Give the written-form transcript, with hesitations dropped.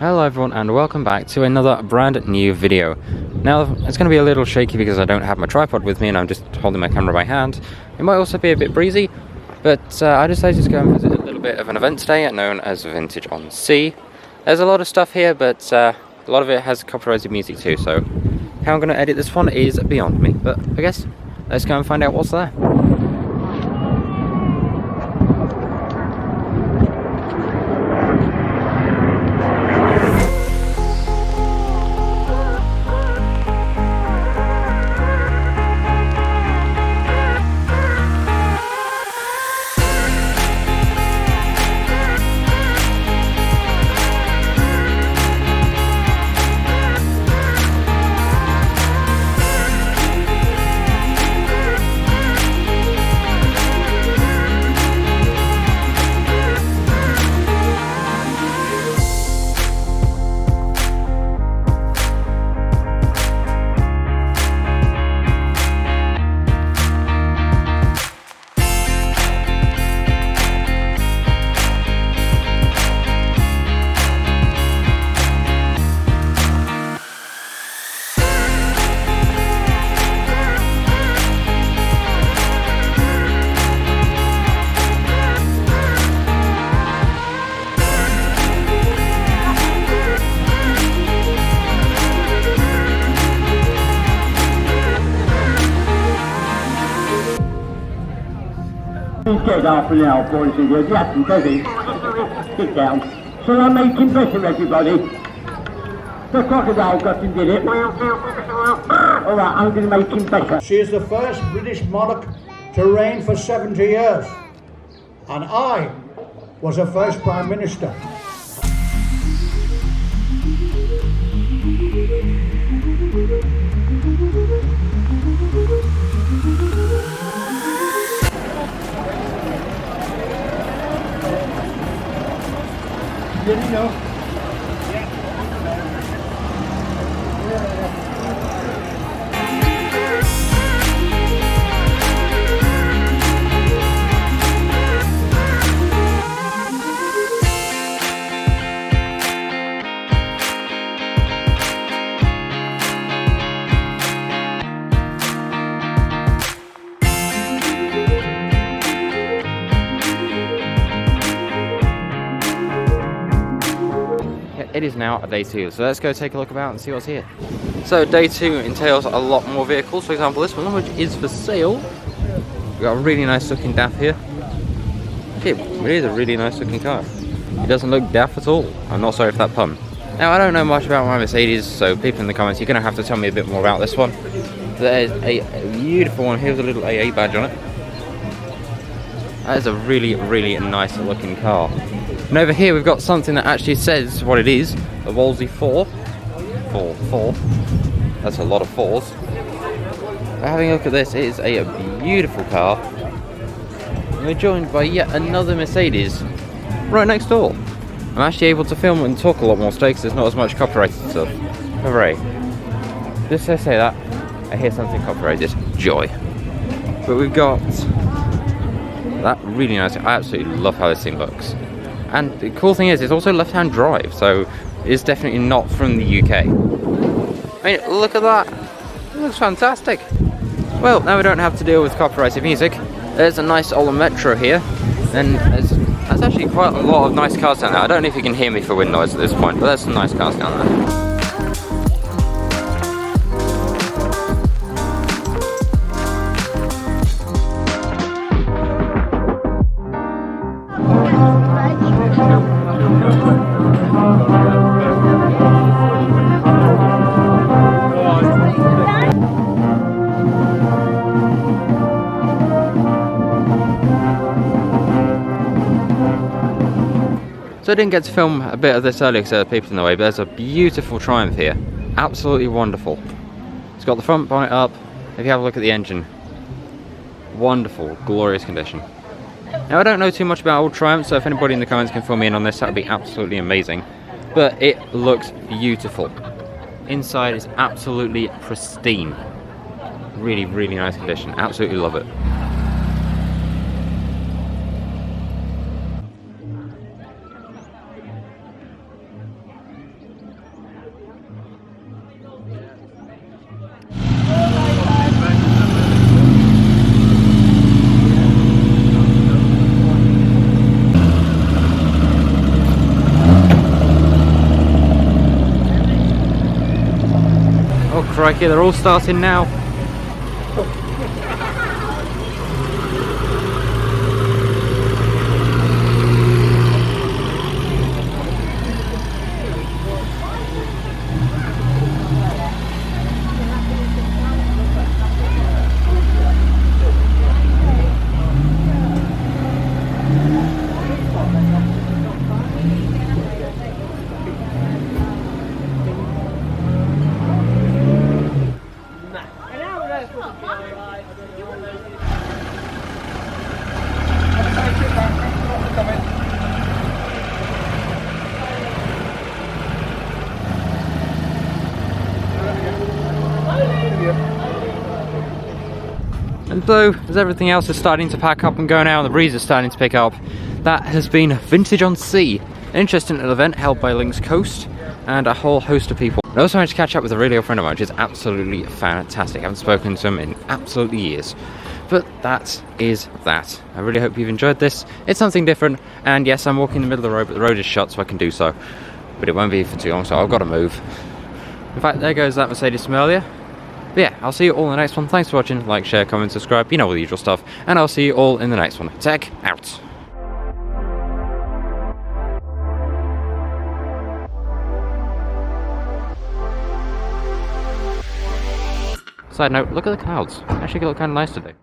Hello everyone and welcome back to another brand new video. Now it's going to be a little shaky because I don't have my tripod with me and I'm just holding my camera by hand. It might also be a bit breezy, but I decided to go and visit a little bit of an event today known as Vintage on Sea. There's a lot of stuff here, but a lot of it has copyrighted music too, so how I'm going to edit this one is beyond me. But I guess let's go and find out what's there. Get off now, boys and girls. Yes, does he? Sit down. Shall I make him better, everybody? The crocodile got him, did it? All right, I'm going to make him better. She is the first British monarch to reign for 70 years. And I was her first Prime Minister. Didn't you know? It is now day 2, so let's go take a look about and see what's here. So day 2 entails a lot more vehicles. For example, this one, which is for sale. We've got a really nice looking DAF here. It is a really nice looking car. It doesn't look daft at all. I'm not sorry for that pun. Now I don't know much about my Mercedes, so people in the comments, you're going to have to tell me a bit more about this one. There's a beautiful one. Here's a little AA badge on it. That is a really, really nice looking car. And over here we've got something that actually says what it is. The Wolsey 4. 4. That's a lot of 4s. Having a look at this, it is a beautiful car. And we're joined by yet another Mercedes right next door. I'm actually able to film and talk a lot more today because there's not as much copyrighted stuff. Hooray. Just to say that, I hear something copyrighted. Joy. But we've got that really nice. I absolutely love how this thing looks. And the cool thing is, it's also left-hand drive, so it's definitely not from the UK. I mean, look at that. It looks fantastic. Well, now we don't have to deal with copyrighted music. There's a nice old Metro here, and there's actually quite a lot of nice cars down there. I don't know if you can hear me for wind noise at this point, but there's some nice cars down there. So I didn't get to film a bit of this earlier because there were people in the way, but there's a beautiful Triumph here. Absolutely wonderful. It's got the front bonnet up. If you have a look at the engine, wonderful, glorious condition. Now I don't know too much about old Triumph, so if anybody in the comments can fill me in on this, that would be absolutely amazing. But it looks beautiful. Inside is absolutely pristine. Really, really nice condition. Absolutely love it. crikey, they're all starting now. And so, as everything else is starting to pack up and go now, and the breeze is starting to pick up, that has been Vintage on Sea, an interesting little event held by Links Coast and a whole host of people. I also managed to catch up with a really old friend of mine, which is absolutely fantastic. I haven't spoken to him in absolutely years. But that is that. I really hope you've enjoyed this. It's something different, and yes, I'm walking in the middle of the road, but the road is shut, so I can do so. But it won't be for too long, so I've got to move. In fact, there goes that Mercedes from earlier. But yeah, I'll see you all in the next one. Thanks for watching. Like, share, comment, subscribe. You know all the usual stuff. And I'll see you all in the next one. Tech out. Side note, look at the clouds. Actually look kind of nice today.